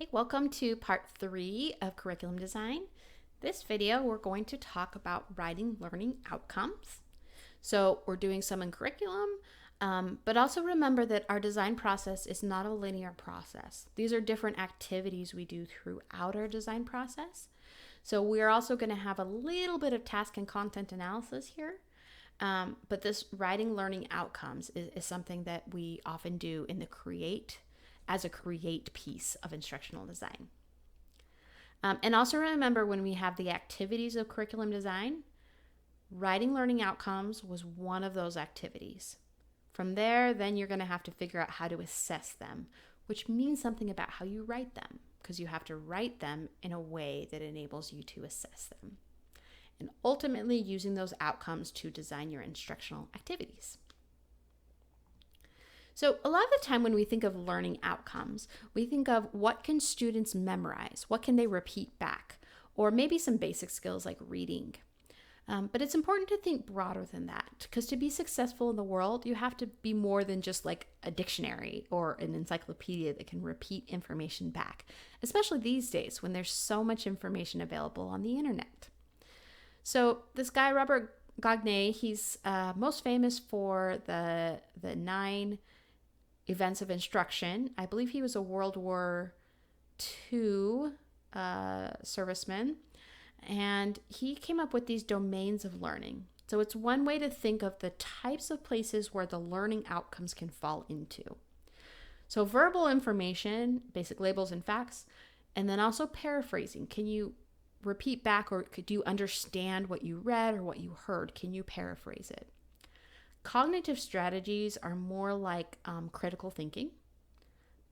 Hey, welcome to part 3 of curriculum design. This video, we're going to talk about writing learning outcomes. So we're doing some in curriculum, but also remember that our design process is not a linear process. These are different activities we do throughout our design process. So we are also going to have a little bit of task and content analysis here. But this writing learning outcomes is something that we often do in the create piece of instructional design. And also remember, when we have the activities of curriculum design, writing learning outcomes was one of those activities. From there, then you're going to have to figure out how to assess them, which means something about how you write them, because you have to write them in a way that enables you to assess them. And ultimately using those outcomes to design your instructional activities. So a lot of the time when we think of learning outcomes, we think of what can students memorize? What can they repeat back? Or maybe some basic skills like reading. But it's important to think broader than that, because to be successful in the world, you have to be more than just like a dictionary or an encyclopedia that can repeat information back, especially these days when there's so much information available on the internet. So this guy, Robert Gagné, he's most famous for the 9 events of instruction. I believe he was a World War II serviceman, and he came up with these domains of learning. So it's one way to think of the types of places where the learning outcomes can fall into. So verbal information, basic labels and facts, and then also paraphrasing. Can you repeat back, or could you understand what you read or what you heard? Can you paraphrase it? Cognitive strategies are more like critical thinking.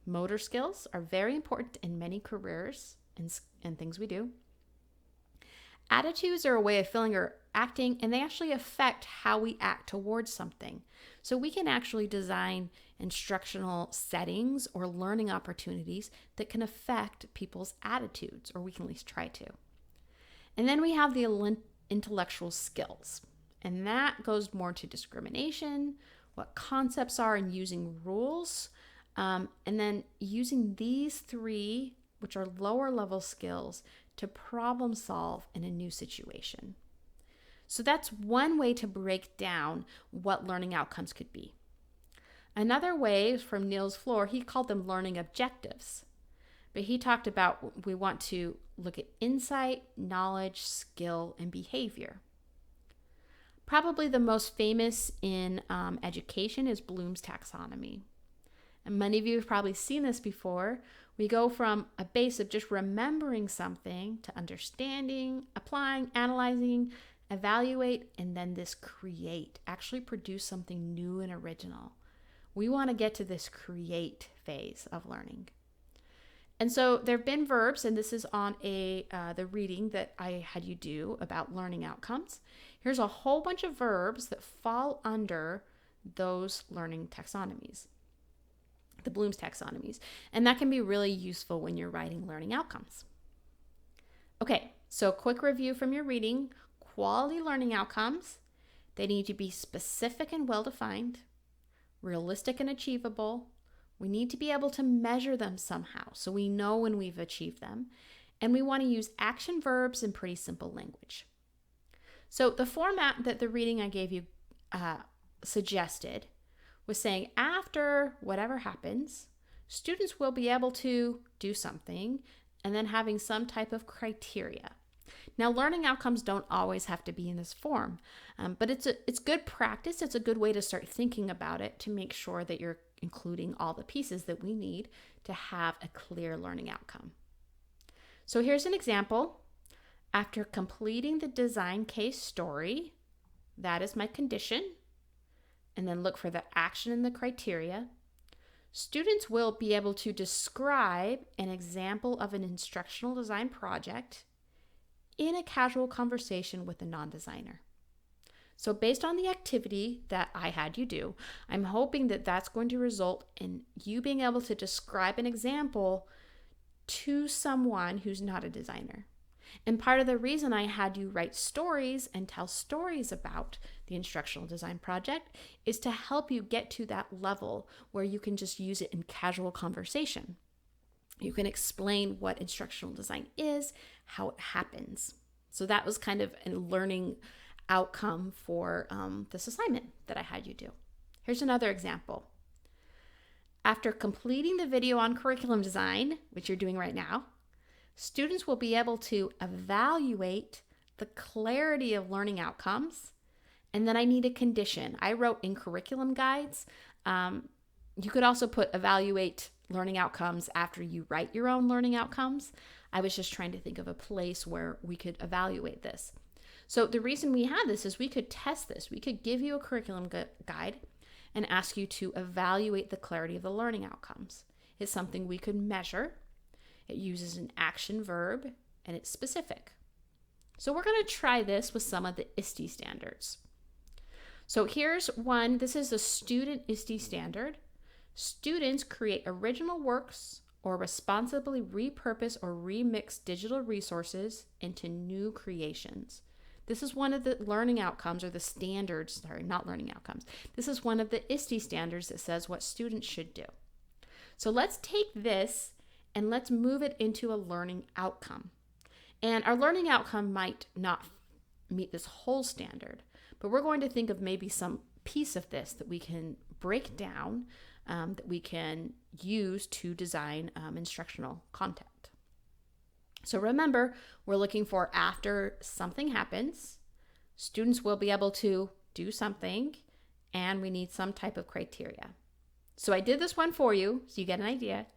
Motor skills are very important in many careers and things we do. Attitudes are a way of feeling or acting, and they actually affect how we act towards something. So we can actually design instructional settings or learning opportunities that can affect people's attitudes, or we can at least try to. And then we have the intellectual skills. And that goes more to discrimination, what concepts are, and using rules. And then using these 3, which are lower level skills, to problem solve in a new situation. So that's one way to break down what learning outcomes could be. Another way from Niels Flohr, he called them learning objectives. But he talked about we want to look at insight, knowledge, skill, and behavior. Probably the most famous in education is Bloom's Taxonomy. And many of you have probably seen this before. We go from a base of just remembering something to understanding, applying, analyzing, evaluate, and then this create, actually produce something new and original. We want to get to this create phase of learning. And so there have been verbs, and this is on the reading that I had you do about learning outcomes. Here's a whole bunch of verbs that fall under those learning taxonomies, the Bloom's taxonomies. And that can be really useful when you're writing learning outcomes. Okay, so quick review from your reading. Quality learning outcomes, they need to be specific and well-defined, realistic and achievable. We need to be able to measure them somehow so we know when we've achieved them. And we want to use action verbs in pretty simple language. So the format that the reading I gave you suggested was saying after whatever happens, students will be able to do something and then having some type of criteria. Now, learning outcomes don't always have to be in this form, but it's good practice. It's a good way to start thinking about it to make sure that you're including all the pieces that we need to have a clear learning outcome. So here's an example. After completing the design case story, that is my condition, and then look for the action and the criteria, students will be able to describe an example of an instructional design project in a casual conversation with a non-designer. So based on the activity that I had you do, I'm hoping that that's going to result in you being able to describe an example to someone who's not a designer. And part of the reason I had you write stories and tell stories about the instructional design project is to help you get to that level where you can just use it in casual conversation. You can explain what instructional design is, how it happens. So that was kind of a learning outcome for this assignment that I had you do. Here's another example. After completing the video on curriculum design, which you're doing right now, students will be able to evaluate the clarity of learning outcomes. And then I need a condition. I wrote in curriculum guides. You could also put evaluate learning outcomes after you write your own learning outcomes. I was just trying to think of a place where we could evaluate this. So the reason we have this is we could test this. We could give you a curriculum guide and ask you to evaluate the clarity of the learning outcomes. It's something we could measure. It uses an action verb and it's specific. So we're going to try this with some of the ISTE standards. So here's one. This is a student ISTE standard. Students create original works or responsibly repurpose or remix digital resources into new creations. This is one of the learning outcomes or the standards, not learning outcomes. This is one of the ISTE standards that says what students should do. So let's take this and let's move it into a learning outcome. And our learning outcome might not meet this whole standard, but we're going to think of maybe some piece of this that we can break down, that we can use to design instructional content. So remember, we're looking for after something happens, students will be able to do something, and we need some type of criteria. So I did this one for you, so you get an idea.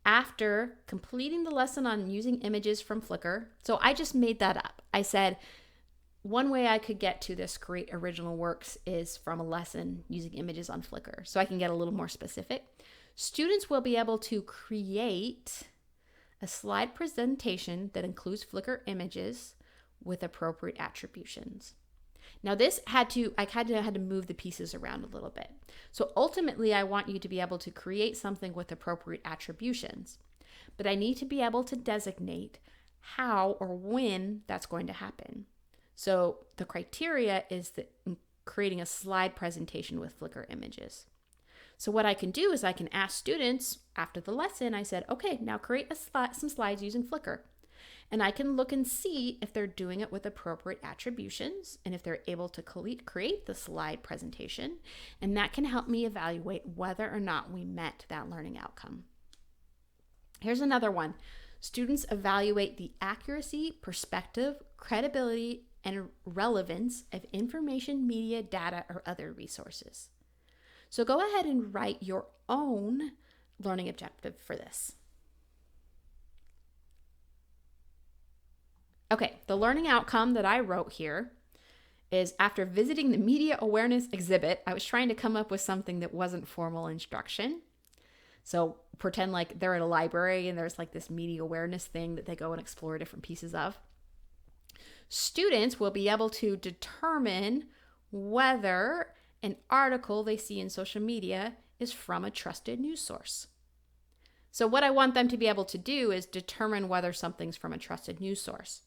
After completing the lesson on using images from Flickr, so I just made that up. I said, one way I could get to this create original works is from a lesson using images on Flickr. So I can get a little more specific. Students will be able to create a slide presentation that includes Flickr images with appropriate attributions. Now this I had to move the pieces around a little bit. So ultimately I want you to be able to create something with appropriate attributions, but I need to be able to designate how or when that's going to happen. So the criteria is that creating a slide presentation with Flickr images. So what I can do is I can ask students after the lesson, I said, okay, now create some slides using Flickr. And I can look and see if they're doing it with appropriate attributions and if they're able to create the slide presentation. And that can help me evaluate whether or not we met that learning outcome. Here's another one. Students evaluate the accuracy, perspective, credibility, and relevance of information, media, data, or other resources. So go ahead and write your own learning objective for this. Okay, the learning outcome that I wrote here is after visiting the media awareness exhibit, I was trying to come up with something that wasn't formal instruction. So pretend like they're at a library and there's like this media awareness thing that they go and explore different pieces of. Students will be able to determine whether an article they see in social media is from a trusted news source. So what I want them to be able to do is determine whether something's from a trusted news source.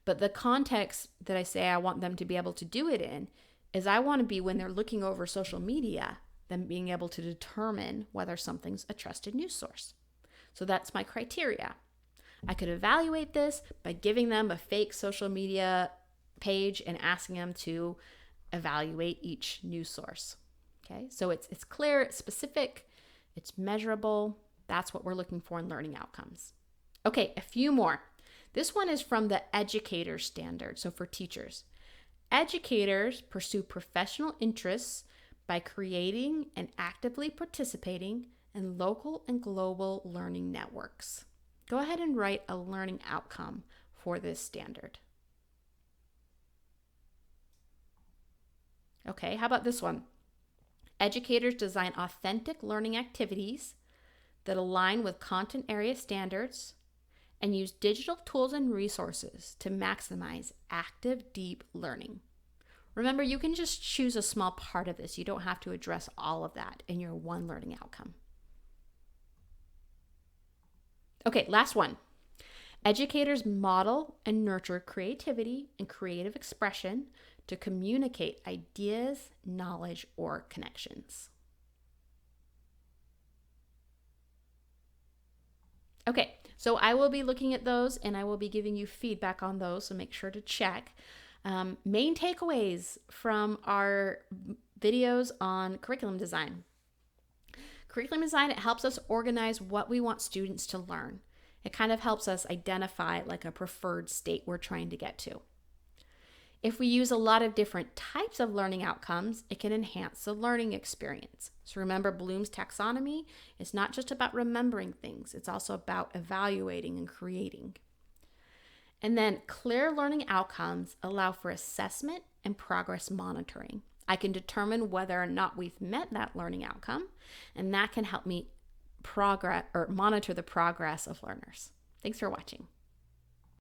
But the context that I say I want them to be able to do it in is I want to be when they're looking over social media, them being able to determine whether something's a trusted news source. So that's my criteria. I could evaluate this by giving them a fake social media page and asking them to evaluate each news source. Okay, so it's clear, it's specific, it's measurable. That's what we're looking for in learning outcomes. Okay, a few more. This one is from the educator standard, so for teachers. Educators pursue professional interests by creating and actively participating in local and global learning networks. Go ahead and write a learning outcome for this standard. Okay, how about this one? Educators design authentic learning activities that align with content area standards and use digital tools and resources to maximize active, deep learning. Remember, you can just choose a small part of this. You don't have to address all of that in your one learning outcome. Okay, last one. Educators model and nurture creativity and creative expression to communicate ideas, knowledge, or connections. Okay, so I will be looking at those and I will be giving you feedback on those, so make sure to check. Main takeaways from our videos on curriculum design. Curriculum design, it helps us organize what we want students to learn. It kind of helps us identify like a preferred state we're trying to get to. If we use a lot of different types of learning outcomes, it can enhance the learning experience. So remember, Bloom's taxonomy is not just about remembering things, it's also about evaluating and creating. And then clear learning outcomes allow for assessment and progress monitoring. I can determine whether or not we've met that learning outcome, and that can help me monitor the progress of learners. Thanks for watching.